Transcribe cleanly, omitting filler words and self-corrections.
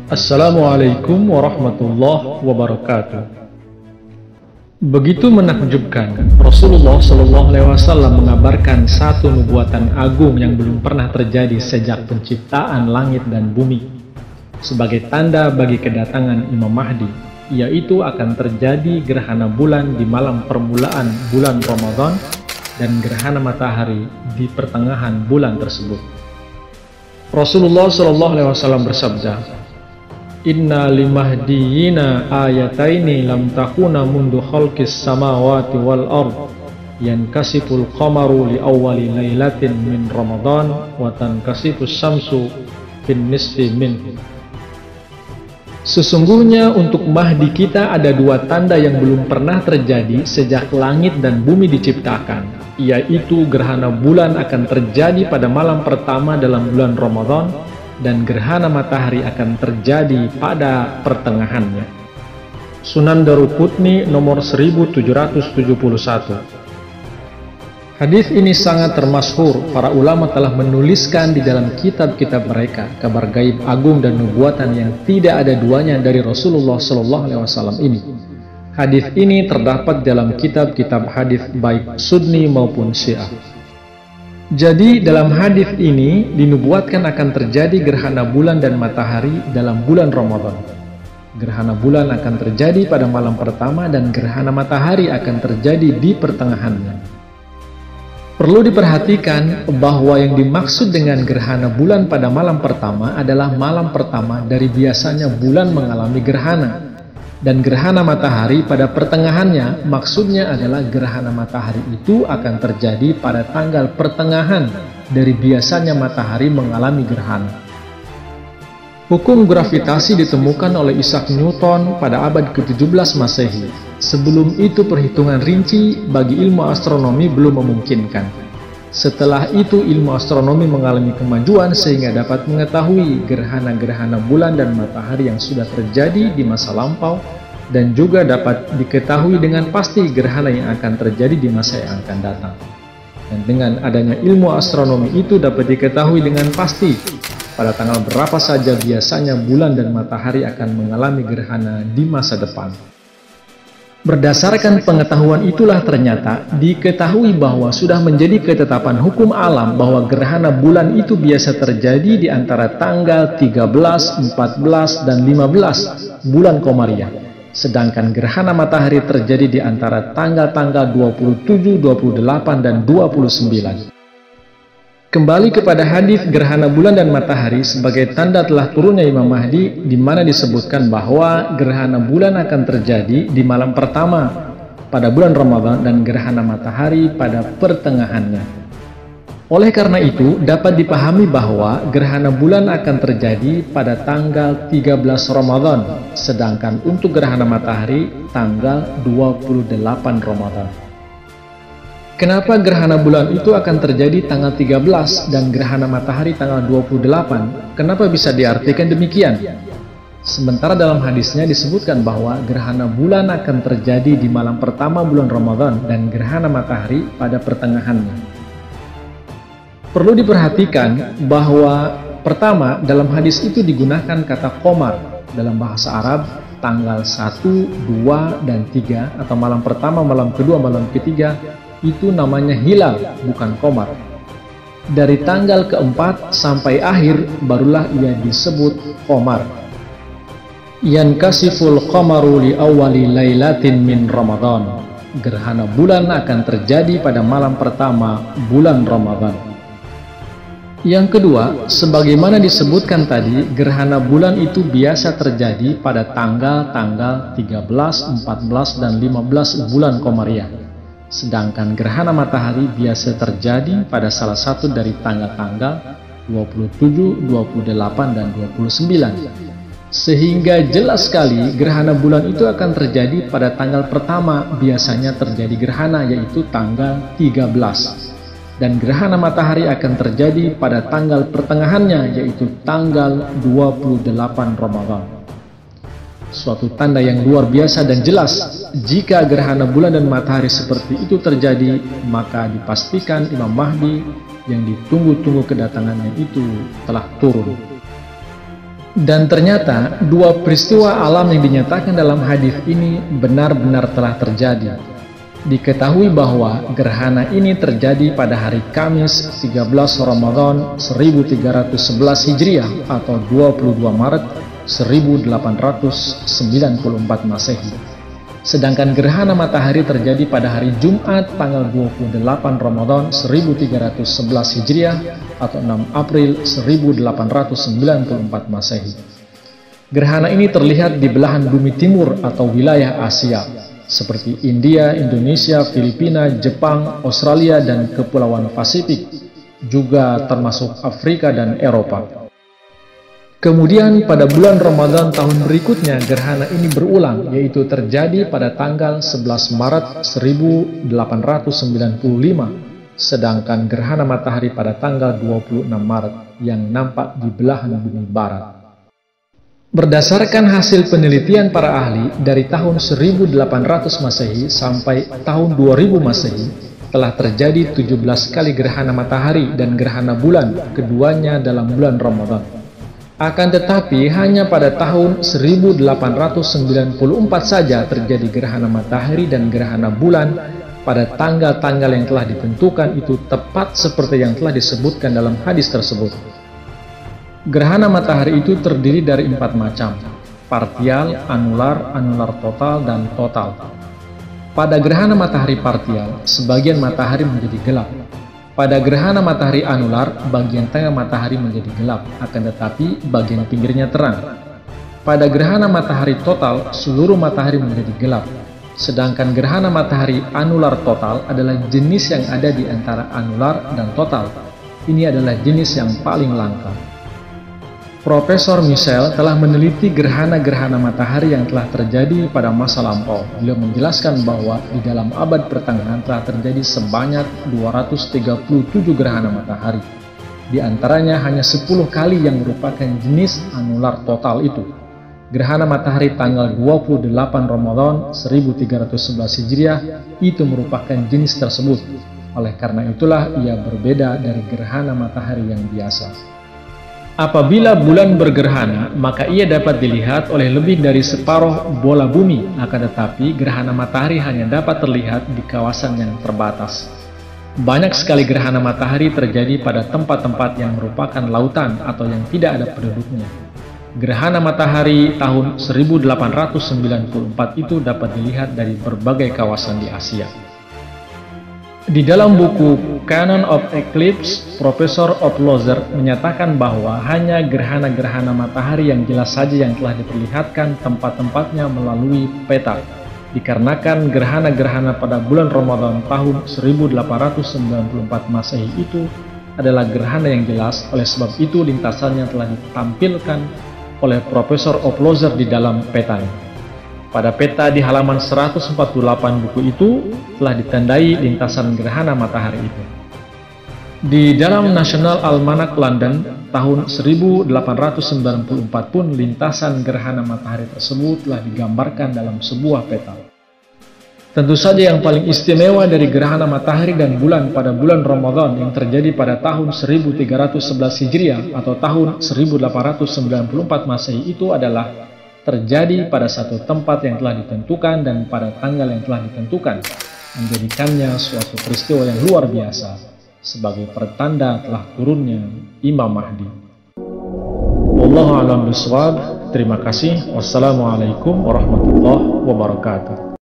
Assalamualaikum warahmatullahi wabarakatuh. Begitu menakjubkan, Rasulullah SAW mengabarkan satu nubuatan agung yang belum pernah terjadi sejak penciptaan langit dan bumi. Sebagai tanda bagi kedatangan Imam Mahdi, yaitu akan terjadi gerhana bulan di malam permulaan bulan Ramadan dan gerhana matahari di pertengahan bulan tersebut. Rasulullah SAW bersabda, "Inna limahdiyina ayataini lam takuna mundu khalqis samawati wal ard yankasiful qamaru li awwali lailatin min Ramadan wa tankasifus syamsu fin nisfi min." Sesungguhnya untuk Mahdi kita ada dua tanda yang belum pernah terjadi sejak langit dan bumi diciptakan, yaitu gerhana bulan akan terjadi pada malam pertama dalam bulan Ramadan dan gerhana matahari akan terjadi pada pertengahannya. Sunan Daruqutni nomor 1771. Hadis ini sangat termasyhur. Para ulama telah menuliskan di dalam kitab-kitab mereka kabar gaib agung dan nubuatan yang tidak ada duanya dari Rasulullah SAW ini. Hadis ini terdapat dalam kitab-kitab hadis baik Sunni maupun Syiah. Jadi dalam hadis ini dinubuatkan akan terjadi gerhana bulan dan matahari dalam bulan Ramadan. Gerhana bulan akan terjadi pada malam pertama dan gerhana matahari akan terjadi di pertengahannya. Perlu diperhatikan bahwa yang dimaksud dengan gerhana bulan pada malam pertama adalah malam pertama dari biasanya bulan mengalami gerhana. Dan gerhana matahari pada pertengahannya maksudnya adalah gerhana matahari itu akan terjadi pada tanggal pertengahan dari biasanya matahari mengalami gerhana. Hukum gravitasi ditemukan oleh Isaac Newton pada abad ke-17 Masehi. Sebelum itu perhitungan rinci bagi ilmu astronomi belum memungkinkan. Setelah itu ilmu astronomi mengalami kemajuan sehingga dapat mengetahui gerhana-gerhana bulan dan matahari yang sudah terjadi di masa lampau dan juga dapat diketahui dengan pasti gerhana yang akan terjadi di masa yang akan datang. Dan dengan adanya ilmu astronomi itu dapat diketahui dengan pasti pada tanggal berapa saja biasanya bulan dan matahari akan mengalami gerhana di masa depan. Berdasarkan pengetahuan itulah ternyata diketahui bahwa sudah menjadi ketetapan hukum alam bahwa gerhana bulan itu biasa terjadi di antara tanggal 13, 14, dan 15 bulan Komariah. Sedangkan gerhana matahari terjadi di antara tanggal-tanggal 27, 28, dan 29. Kembali kepada hadis gerhana bulan dan matahari sebagai tanda telah turunnya Imam Mahdi, di mana disebutkan bahwa gerhana bulan akan terjadi di malam pertama pada bulan Ramadan dan gerhana matahari pada pertengahannya. Oleh karena itu, dapat dipahami bahwa gerhana bulan akan terjadi pada tanggal 13 Ramadan, sedangkan untuk gerhana matahari tanggal 28 Ramadan. Kenapa gerhana bulan itu akan terjadi tanggal 13 dan gerhana matahari tanggal 28? Kenapa bisa diartikan demikian? Sementara dalam hadisnya disebutkan bahwa gerhana bulan akan terjadi di malam pertama bulan Ramadan dan gerhana matahari pada pertengahannya. Perlu diperhatikan bahwa pertama dalam hadis itu digunakan kata qamar dalam bahasa Arab tanggal 1, 2, dan 3 atau malam pertama, malam kedua, malam ketiga itu namanya hilal, bukan qamar. Dari tanggal keempat sampai akhir barulah ia disebut qamar. Yankasiful qamaru li awwali lailatin min Ramadan. Gerhana bulan akan terjadi pada malam pertama bulan Ramadan. Yang kedua, sebagaimana disebutkan tadi, gerhana bulan itu biasa terjadi pada tanggal-tanggal 13, 14, dan 15 bulan Komariah. Sedangkan gerhana matahari biasa terjadi pada salah satu dari tanggal-tanggal 27, 28, dan 29. Sehingga jelas sekali gerhana bulan itu akan terjadi pada tanggal pertama biasanya terjadi gerhana, yaitu tanggal 13. Dan gerhana matahari akan terjadi pada tanggal pertengahannya, yaitu tanggal 28 Ramadan. Suatu tanda yang luar biasa dan jelas. Jika gerhana bulan dan matahari seperti itu terjadi, maka dipastikan Imam Mahdi yang ditunggu-tunggu kedatangannya itu telah turun. Dan ternyata dua peristiwa alam yang dinyatakan dalam hadis ini benar-benar telah terjadi. Diketahui bahwa gerhana ini terjadi pada hari Kamis 13 Ramadan 1311 Hijriah atau 22 Maret 1894 Masehi. Sedangkan gerhana matahari terjadi pada hari Jumat tanggal 28 Ramadan 1311 Hijriah atau 6 April 1894 Masehi. Gerhana ini terlihat di belahan bumi timur atau wilayah Asia, seperti India, Indonesia, Filipina, Jepang, Australia, dan Kepulauan Pasifik, juga termasuk Afrika dan Eropa. Kemudian pada bulan Ramadan tahun berikutnya gerhana ini berulang, yaitu terjadi pada tanggal 11 Maret 1895, sedangkan gerhana matahari pada tanggal 26 Maret yang nampak di belahan bumi barat. Berdasarkan hasil penelitian para ahli, dari tahun 1800 Masehi sampai tahun 2000 Masehi, telah terjadi 17 kali gerhana matahari dan gerhana bulan, keduanya dalam bulan Ramadan. Akan tetapi, hanya pada tahun 1894 saja terjadi gerhana matahari dan gerhana bulan pada tanggal-tanggal yang telah ditentukan itu tepat seperti yang telah disebutkan dalam hadis tersebut. Gerhana matahari itu terdiri dari 4 macam: partial, anular, anular total, dan total. Pada gerhana matahari partial, sebagian matahari menjadi gelap. Pada gerhana matahari anular, bagian tengah matahari menjadi gelap, akan tetapi bagian pinggirnya terang. Pada gerhana matahari total, seluruh matahari menjadi gelap. Sedangkan gerhana matahari anular total adalah jenis yang ada di antara anular dan total. Ini adalah jenis yang paling langka. Profesor Michel telah meneliti gerhana-gerhana matahari yang telah terjadi pada masa lampau. Beliau menjelaskan bahwa di dalam abad pertengahan telah terjadi sebanyak 237 gerhana matahari. Di antaranya hanya 10 kali yang merupakan jenis anular total itu. Gerhana matahari tanggal 28 Ramadan 1311 Hijriah itu merupakan jenis tersebut. Oleh karena itulah ia berbeda dari gerhana matahari yang biasa. Apabila bulan bergerhana, maka ia dapat dilihat oleh lebih dari separuh bola bumi, akan tetapi gerhana matahari hanya dapat terlihat di kawasan yang terbatas. Banyak sekali gerhana matahari terjadi pada tempat-tempat yang merupakan lautan atau yang tidak ada penduduknya. Gerhana matahari tahun 1894 itu dapat dilihat dari berbagai kawasan di Asia. Di dalam buku Canon of Eclipse, Profesor Oploser menyatakan bahwa hanya gerhana-gerhana matahari yang jelas saja yang telah diperlihatkan tempat-tempatnya melalui peta. Dikarenakan gerhana-gerhana pada bulan Ramadan tahun 1894 Masehi itu adalah gerhana yang jelas, oleh sebab itu lintasannya telah ditampilkan oleh Profesor Oploser di dalam petanya. Pada peta di halaman 148 buku itu telah ditandai lintasan gerhana matahari itu. Di dalam National Almanac London tahun 1894 pun lintasan gerhana matahari tersebut telah digambarkan dalam sebuah peta. Tentu saja yang paling istimewa dari gerhana matahari dan bulan pada bulan Ramadan yang terjadi pada tahun 1311 Hijriah atau tahun 1894 Masehi itu adalah terjadi pada satu tempat yang telah ditentukan dan pada tanggal yang telah ditentukan, menjadikannya suatu peristiwa yang luar biasa sebagai pertanda telah turunnya Imam Mahdi. Wallahu a'lam bishawab. Terima kasih. Wassalamualaikum warahmatullahi wabarakatuh.